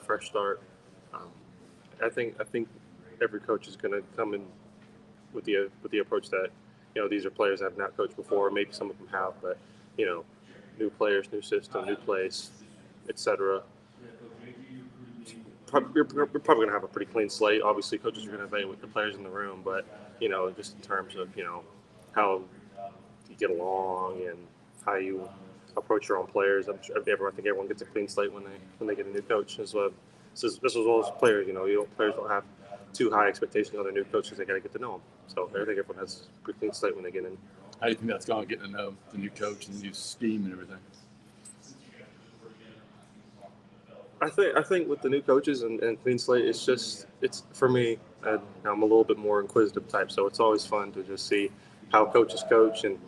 that fresh start. Um, I think every coach is going to come in with the approach that these are players that have not coached before. Maybe some of them have, but new players, new system, new place, etc. We're probably going to have a pretty clean slate. Obviously, coaches are going to evaluate the players in the room, but just in terms of how you get along and how you approach your own players, I think everyone gets a clean slate when they get a new coach. This was all as players. Players don't have too high expectations on their new coach because they got to get to know them. So I think everyone has a pretty clean slate when they get in. How do you think that's going, getting to know the new coach and the new scheme and everything? I think with the new coaches and clean slate, it's for me. I'm a little bit more inquisitive type, so it's always fun to just see how coaches coach and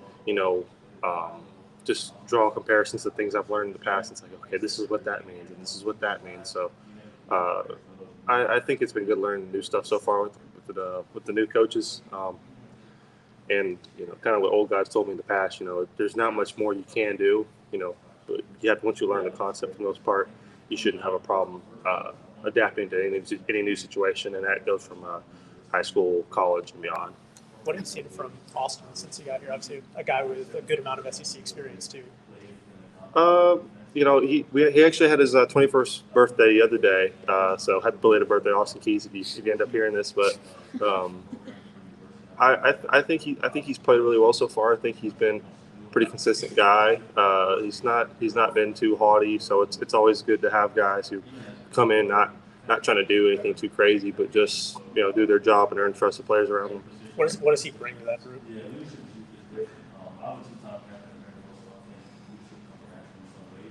just draw comparisons to things I've learned in the past. It's like, okay, this is what that means, and this is what that means. So I think it's been good learning new stuff so far with the new coaches. And kind of what old guys told me in the past. There's not much more you can do. But once you learn the concept for the most part, you shouldn't have a problem adapting to any new situation, and that goes from high school, college, and beyond. What have you seen from Austin since he got here? Obviously, a guy with a good amount of SEC experience too. He actually had his 21st birthday the other day, so happy belated birthday, Austin Keys, if you end up hearing this. But I think he's played really well so far. I think he's been a pretty consistent guy. He's not been too haughty, so it's always good to have guys who come in not trying to do anything too crazy, but just do their job and earn trust of players around them. What does he bring to that group?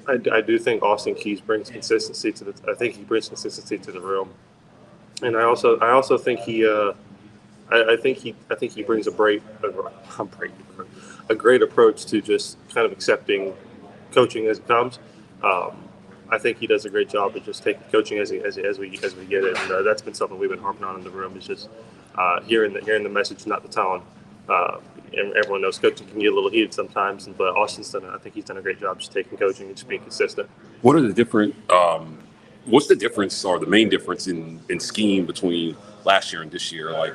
I do think Austin Keys brings consistency to the. I think he brings consistency to the room, and I also think he. I think he brings a great approach to just kind of accepting coaching as it comes. I think he does a great job of just taking coaching as we get it, and that's been something we've been harping on in the room. Is just hearing the message, not the tone. And everyone knows coaching can get a little heated sometimes, but I think he's done a great job just taking coaching and just being consistent. What are the different? What's the difference, or the main difference in scheme between last year and this year? Like,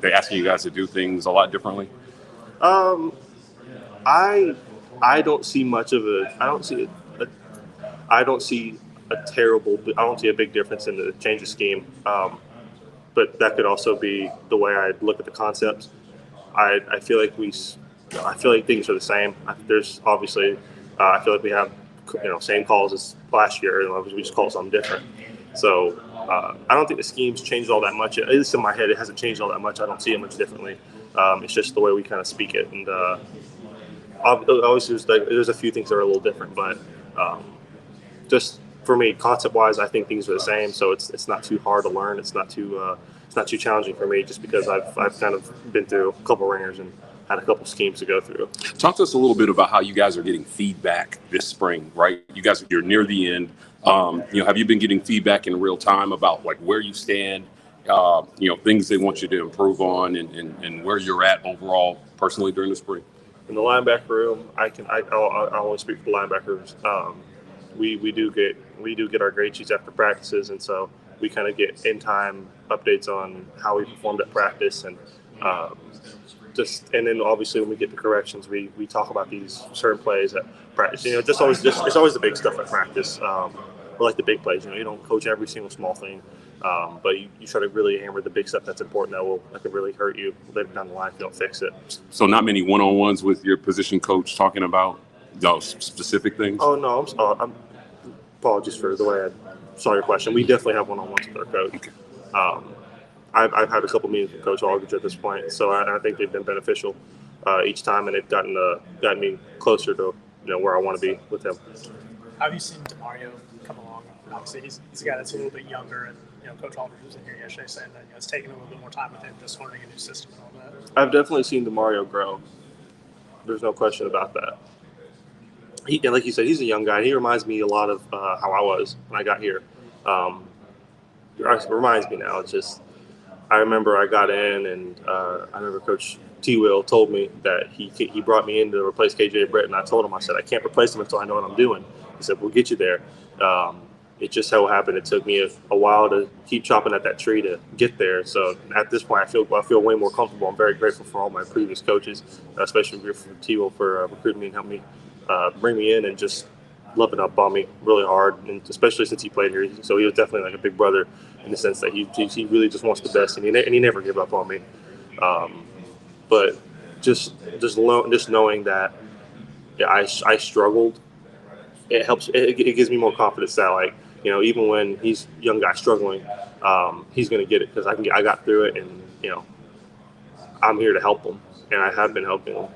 they're asking you guys to do things a lot differently. I don't see much of a. I don't see a big difference in the change of scheme. But that could also be the way I look at the concepts. I feel like things are the same. There's obviously, I feel like we have, same calls as last year. We just call something different. So I don't think the scheme's changed all that much. At least in my head, it hasn't changed all that much. I don't see it much differently. It's just the way we kind of speak it. And obviously, there's a few things that are a little different, but just for me, concept-wise, I think things are the same. So it's not too hard to learn. It's not too challenging for me, just because I've kind of been through a couple ringers and had a couple schemes to go through. Talk to us a little bit about how you guys are getting feedback this spring, right? You're near the end. Have you been getting feedback in real time about like where you stand, things they want you to improve on, and where you're at overall personally during the spring? In the linebacker room, I only speak for the linebackers. We do get our grade sheets after practices, and so we kind of get in-time updates on how we performed at practice, and then obviously when we get the corrections, we talk about these certain plays at practice. It's always the big stuff at practice, or like the big plays. You don't coach every single small thing, but you try to really hammer the big stuff that's important that could really hurt you later down the line if you don't fix it. So not many one-on-ones with your position coach talking about those specific things? Oh no, I'm apologies for the way I saw your question. We definitely have one-on-ones with our coach. Okay. I've had a couple meetings with Coach Aldridge at this point, so I think they've been beneficial each time, and they've gotten me closer to where I want to be with him. How have you seen DeMario come along? Obviously, he's a guy that's a little bit younger, and Coach Aldridge was in here yesterday saying that it's taking a little bit more time with him, just learning a new system and all that. I've definitely seen DeMario grow. There's no question about that. And like you said, he's a young guy. He reminds me a lot of how I was when I got here. It reminds me now. It's just, I remember I got in, and I remember Coach T-Will told me that he brought me in to replace KJ Brett, and I told him, I said, I can't replace him until I know what I'm doing. He said, we'll get you there. it just so happened it took me a while to keep chopping at that tree to get there. So at this point, I feel way more comfortable. I'm very grateful for all my previous coaches, especially for Tebow for recruiting me and helping me bring me in and just loving up on me really hard, and especially since he played here. So he was definitely like a big brother in the sense that he really just wants the best, and he never gave up on me. But just knowing that I struggled, it helps. It gives me more confidence that, like, you know, even when he's a young guy struggling, he's going to get it because I got through it, and you know, I'm here to help him, and I have been helping him.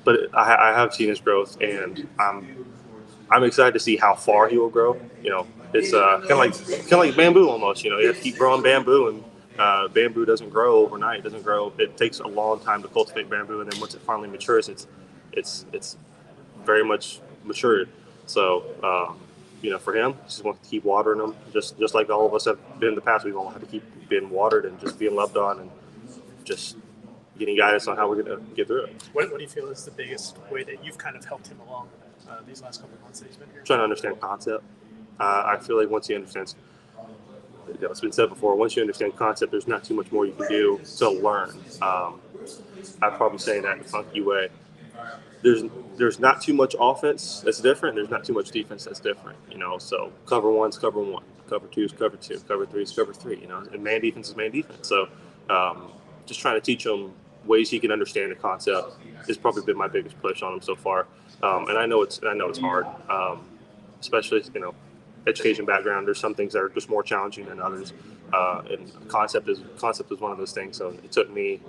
But I have seen his growth, and I'm excited to see how far he will grow. You know, it's kind of like bamboo almost. You know, you have to keep growing bamboo, and bamboo doesn't grow overnight. It doesn't grow. It takes a long time to cultivate bamboo, and then once it finally matures, it's very much matured. So you know, for him, just want to keep watering him, just like all of us have been in the past. We've all had to keep being watered and just being loved on, and just getting guidance on how we're going to get through it. What do you feel is the biggest way that you've kind of helped him along these last couple of months that he's been here? Trying to understand concept. I feel like once he understands, you know, it's been said before, once you understand concept, there's not too much more you can do to learn. I'd probably say that in a funky way. There's not too much offense that's different. There's not too much defense that's different. You know, so cover one's cover one, cover two's cover two, cover three's cover three. You know, and man defense is man defense. So just trying to teach him ways he can understand the concept has probably been my biggest push on him so far. And I know it's hard, especially, you know, education background. There's some things that are just more challenging than others, and concept is one of those things. So it took me.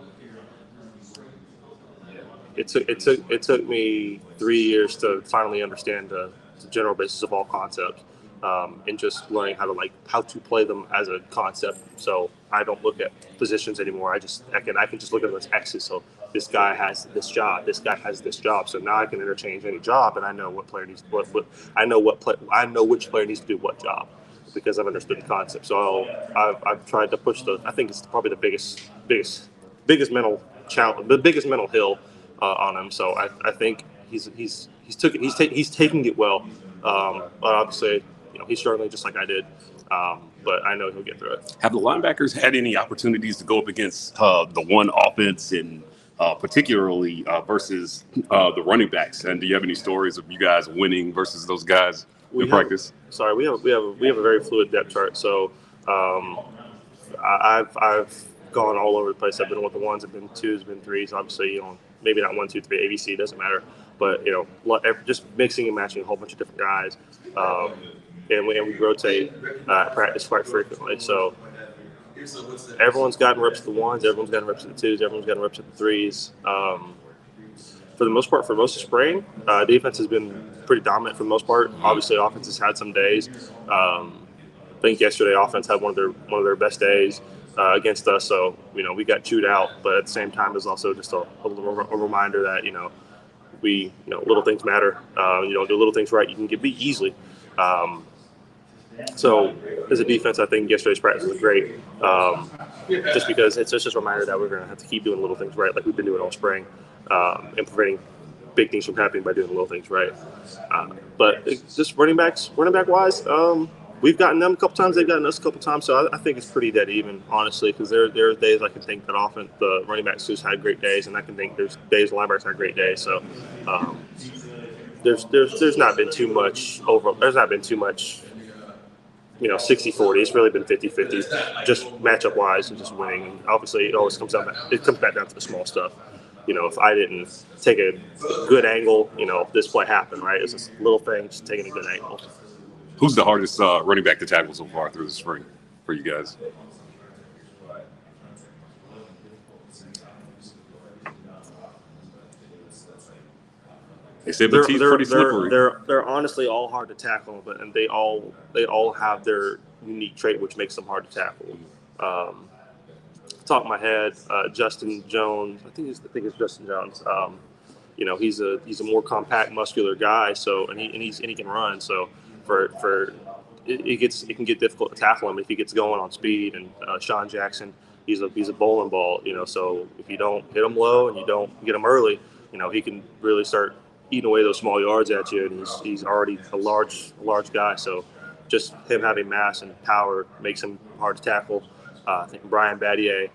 It took me 3 years to finally understand the general basis of all concepts, and just learning how to play them as a concept. So I don't look at positions anymore. I can just look at them as X's. So this guy has this job. This guy has this job. So now I can interchange any job, and I know what player needs I know which player needs to do what job because I've understood the concept. So I've tried to push I think it's probably the biggest mental challenge, the biggest mental hill on him. So I think he's taking it well. But obviously, you know, he's struggling just like I did. But I know he'll get through it. Have the linebackers had any opportunities to go up against the one offense, and particularly versus the running backs? And do you have any stories of you guys winning versus those guys in practice? We have a very fluid depth chart. So I've gone all over the place. I've been with the ones, I've been twos, been threes. Obviously, you know, maybe not 1, 2, 3 ABC, doesn't matter. But you know, just mixing and matching a whole bunch of different guys. And we rotate practice quite frequently. So everyone's gotten reps at the ones, everyone's gotten reps at the twos, everyone's gotten reps at the threes. For the most part, for most of spring, defense has been pretty dominant for the most part. Obviously, offense has had some days. I think yesterday, offense had one of their best days against us. So you know, we got chewed out, but at the same time, it's also just a reminder that, you know, little things matter. You know, do little things right, you can get beat easily. So as a defense, I think yesterday's practice was great, just because it's just a reminder that we're going to have to keep doing little things right, like we've been doing all spring, and preventing big things from happening by doing little things right. But it's just running back wise, we've gotten them a couple times, they've gotten us a couple times, so I think it's pretty dead even, honestly, because there are days I can think that often the running backs just had great days, and I can think there's days the linebackers had great days. So there's not been too much you know, 60-40. It's really been 50-50, just matchup wise and just winning. And obviously, it always comes back down to the small stuff. You know, if I didn't take a good angle, you know, this play happened, right? It's just little thing, just taking a good angle. Who's the hardest running back to tackle so far through the spring for you guys? They say Batiste pretty slippery. They're honestly all hard to tackle, and they all have their unique trait which makes them hard to tackle. Top of my head, Justin Jones. I think it's Justin Jones. You know, he's a more compact, muscular guy. So and he can run. So it can get difficult to tackle him if he gets going on speed. And Sean Jackson, he's a bowling ball. You know, so if you don't hit him low and you don't get him early, you know, he can really start eating away those small yards at you, and he's already a large guy. So just him having mass and power makes him hard to tackle. I think Brian Battier,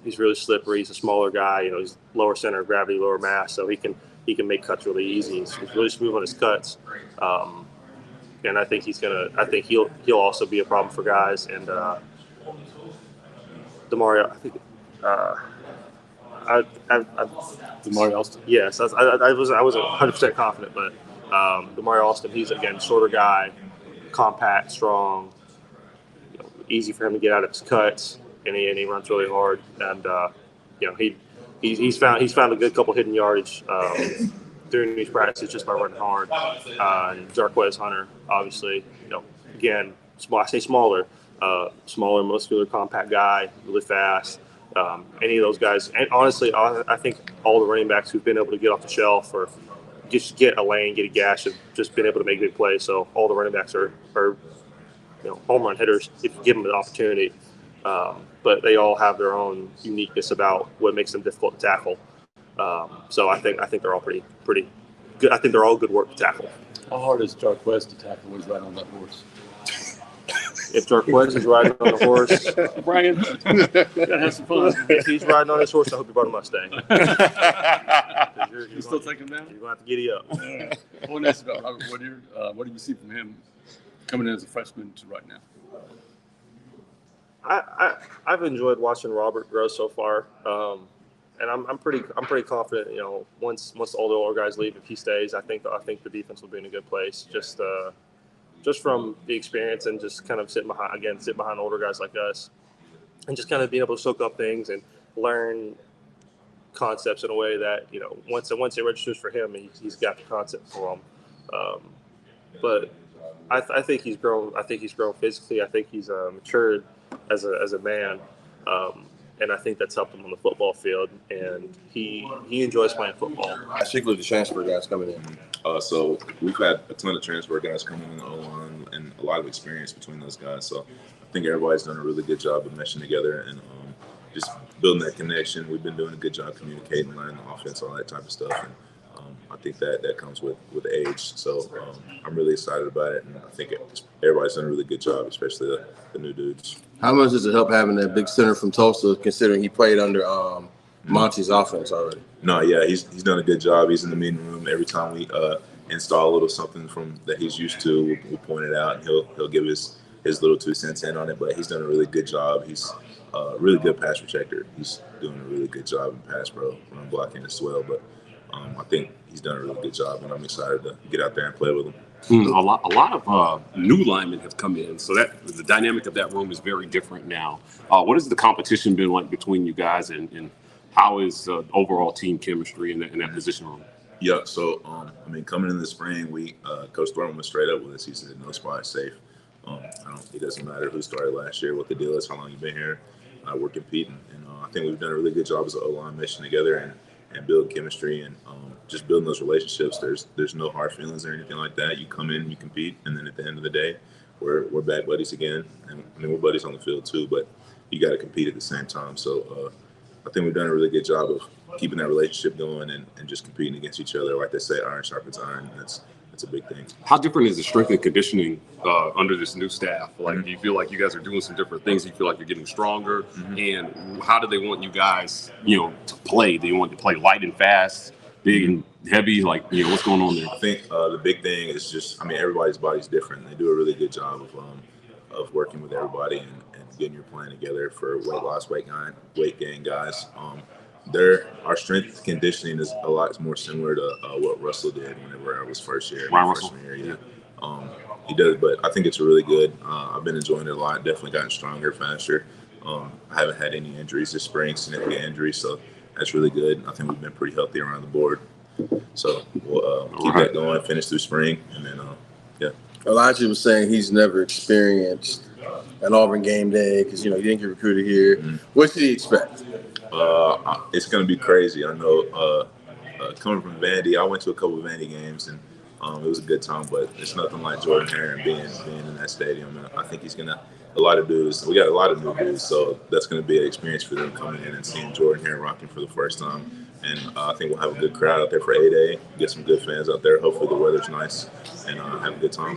he's really slippery. He's a smaller guy. He's lower center of gravity, lower mass, so he can make cuts really easy. He's really smooth on his cuts, and I think he'll also be a problem for guys. And Demario, I think. Demario Alston. Yes, I wasn't 100% confident, but Demario Alston, he's again shorter guy, compact, strong, easy for him to get out of his cuts, and he runs really hard. And he's found a good couple hidden yardage during these practices just by running hard. And Jarquez Hunter, obviously, again, I say smaller, muscular, compact guy, really fast. Any of those guys, and honestly, I think all the running backs who've been able to get off the shelf or just get a lane, get a gash, have just been able to make big plays. So all the running backs are home run hitters if you give them the opportunity. But they all have their own uniqueness about what makes them difficult to tackle. So I think they're all pretty good. I think they're all good work to tackle. How hard is Jarquez to tackle when he's riding on that horse? If Jarquez is riding on a horse, Brian, gotta have some fun. if he's riding on his horse, I hope he brought a Mustang. You still take him down? You're going to have to giddy up. I want to ask about Robert Woodyard. What do you see from him coming in as a freshman to right now? I've enjoyed watching Robert grow so far, and I'm pretty confident. Once all the older guys leave, if he stays, I think the defense will be in a good place. Just from the experience and just kind of sit behind older guys like us, and just kind of being able to soak up things and learn concepts in a way that once it registers for him, he's got the concept for him. But I think he's grown. I think he's grown physically. I think he's matured as a man, and I think that's helped him on the football field. And he enjoys playing football. Particularly the transfer guys coming in. So we've had a ton of transfer guys coming in the O-line and a lot of experience between those guys. So I think everybody's done a really good job of meshing together and just building that connection. We've been doing a good job communicating, learning the offense, all that type of stuff. And I think that comes with age. So I'm really excited about it. And I think everybody's done a really good job, especially the new dudes. How much does it help having that big center from Tulsa, considering he played under Monty's offense already? No, yeah, he's done a good job. He's in the meeting room every time we install a little something that he's used to. We'll point it out, and he'll give his little 2 cents in on it. But he's done a really good job. He's a really good pass protector. He's doing a really good job in pass pro, run blocking as well. But I think he's done a really good job, and I'm excited to get out there and play with him. A lot of new linemen have come in, so that the dynamic of that room is very different now. What has the competition been like between you guys, and how is overall team chemistry in that position room? Yeah, so coming in the spring, Coach Thorman was straight up with us. He said no spot is safe. It doesn't matter who started last year, what the deal is, how long you've been here. We're competing, and I think we've done a really good job as an O-line meshing together and building chemistry and just building those relationships. There's no hard feelings or anything like that. You come in, you compete, and then at the end of the day, we're back buddies again. And we're buddies on the field too, but you got to compete at the same time. So I think we've done a really good job of keeping that relationship going and just competing against each other. Like they say, iron sharpens iron. That's a big thing. How different is the strength and conditioning under this new staff? Like, do you feel like you guys are doing some different things? Do you feel like you're getting stronger? Mm-hmm. And how do they want you guys, to play? Do you want to play light and fast, big and heavy? Like, what's going on there? I think the big thing is just, everybody's body's different. They do a really good job of working with everybody and getting your plan together for weight loss, weight gain guys. Our strength conditioning is a lot more similar to what Russell did whenever I was freshman year. Yeah. He does, but I think it's really good. I've been enjoying it a lot. Definitely gotten stronger, faster. I haven't had any injuries this spring, significant injuries, so that's really good. I think we've been pretty healthy around the board. So we'll keep that going, finish through spring, and then, yeah. Elijah was saying he's never experienced an Auburn game day because, he didn't get recruited here. Mm-hmm. What should he expect? It's going to be crazy. I know coming from Vandy, I went to a couple of Vandy games, and it was a good time, but it's nothing like Jordan Herron being in that stadium. And I think we got a lot of new dudes, so that's going to be an experience for them coming in and seeing Jordan Herron rocking for the first time And I think we'll have a good crowd out there for A-Day, get some good fans out there. Hopefully the weather's nice and have a good time.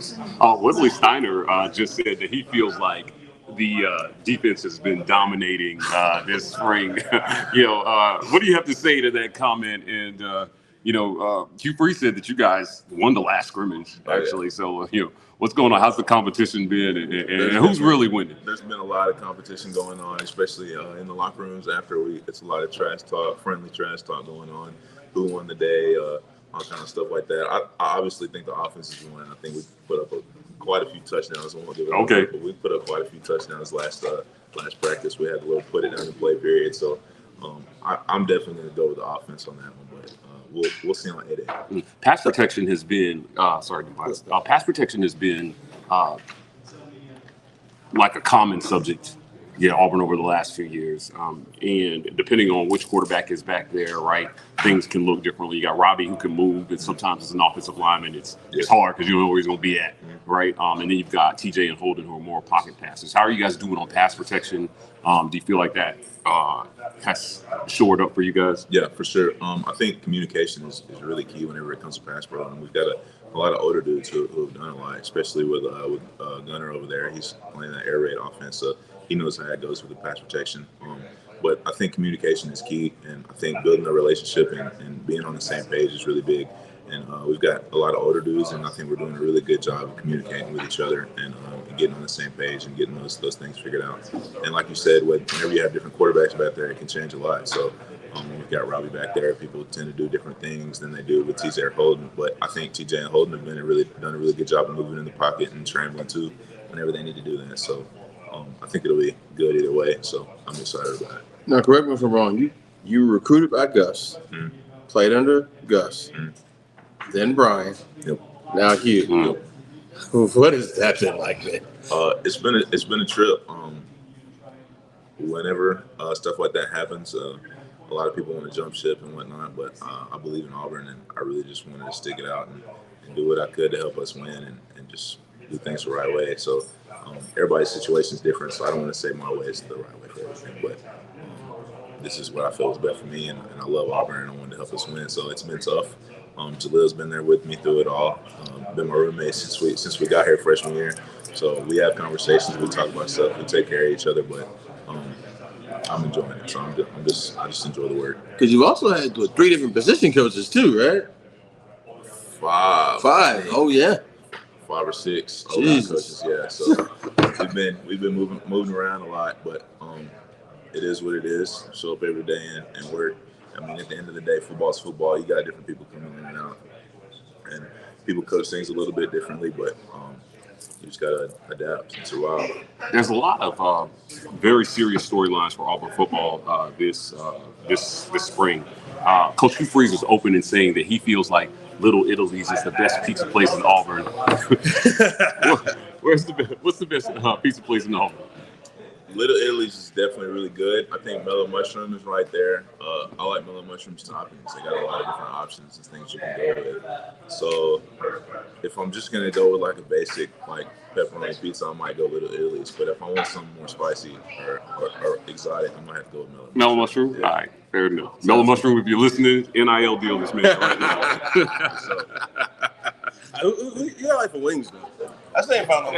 Wesley Steiner just said that he feels like the defense has been dominating this spring. What do you have to say to that comment? And, Hugh Free said that you guys won the last scrimmage, actually. So, what's going on? How's the competition been? And who's really winning? There's been a lot of competition going on, especially in the locker rooms it's a lot of trash talk, friendly trash talk going on. Who won the day? All kind of stuff like that. I obviously think the offense is winning. I think we put up quite a few touchdowns. I won't give it okay. But we put up quite a few touchdowns last practice. We had a little put it down and play period. So I'm definitely going to go with the offense on that one. But we'll see on 8-8. Pass protection has been pass protection has been like a common subject. Yeah, Auburn over the last few years. And depending on which quarterback is back there, right, things can look differently. You got Robbie who can move, and sometimes as an offensive lineman, it's hard because you don't know where he's going to be at, right? And then you've got TJ and Holden who are more pocket passers. How are you guys doing on pass protection? Do you feel like that has shored up for you guys? Yeah, for sure. I think communication is really key whenever it comes to pass pro. And we've got a lot of older dudes who have done a lot, especially with Gunner over there. He's playing that air raid offense. So he knows how it goes with the pass protection. But I think communication is key, and I think building a relationship and being on the same page is really big. And we've got a lot of older dudes, and I think we're doing a really good job of communicating with each other and getting on the same page and getting those things figured out. And like you said, whenever you have different quarterbacks back there, it can change a lot. So we've got Robbie back there. People tend to do different things than they do with TJ or Holden. But I think TJ and Holden have done a really good job of moving in the pocket and scrambling too whenever they need to do that. So I think it'll be good either way, so I'm excited about it. Now, correct me if I'm wrong. You were recruited by Gus, played under Gus, then Brian, now Hugh. What has that been like, man? It's been a trip. Whenever stuff like that happens, a lot of people want to jump ship and whatnot, but I believe in Auburn, and I really just wanted to stick it out and do what I could to help us win and just do things the right way. So everybody's situation is different, so I don't want to say my way is the right way for everything, but this is what I feel is best for me, and I love Auburn, and I wanted to help us win. So it's been tough. Jalil's been there with me through it all. Been my roommate since we got here freshman year. So we have conversations, we talk about stuff, we take care of each other, but I'm enjoying it. So I just enjoy the work. Because you also had 3 different position coaches too, right? 5. Oh yeah. 5 or 6 coaches, yeah. So we've been moving around a lot, but it is what it is. Show up every day and work. I mean, at the end of the day, football's football. You got different people coming in and out, and people coach things a little bit differently, but you just gotta adapt and survive. There's a lot of very serious storylines for Auburn football this spring. Coach Hugh Freeze was open in saying that he feels like Little Italy's is the best pizza place in Auburn. What's the best pizza place in Auburn? Little Italy's is definitely really good. I think Mellow Mushroom is right there. I like Mellow Mushroom's toppings. They got a lot of different options and things you can go with. So if I'm just gonna go with like a basic like pepperoni pizza, I might go Little Italy's. But if I want something more spicy or exotic, I might have to go with Mellow Mushroom. Yeah. All right, fair enough. Mellow Mushroom, if you're listening, NIL deal this man right now. You got like for wings though. I say if I'm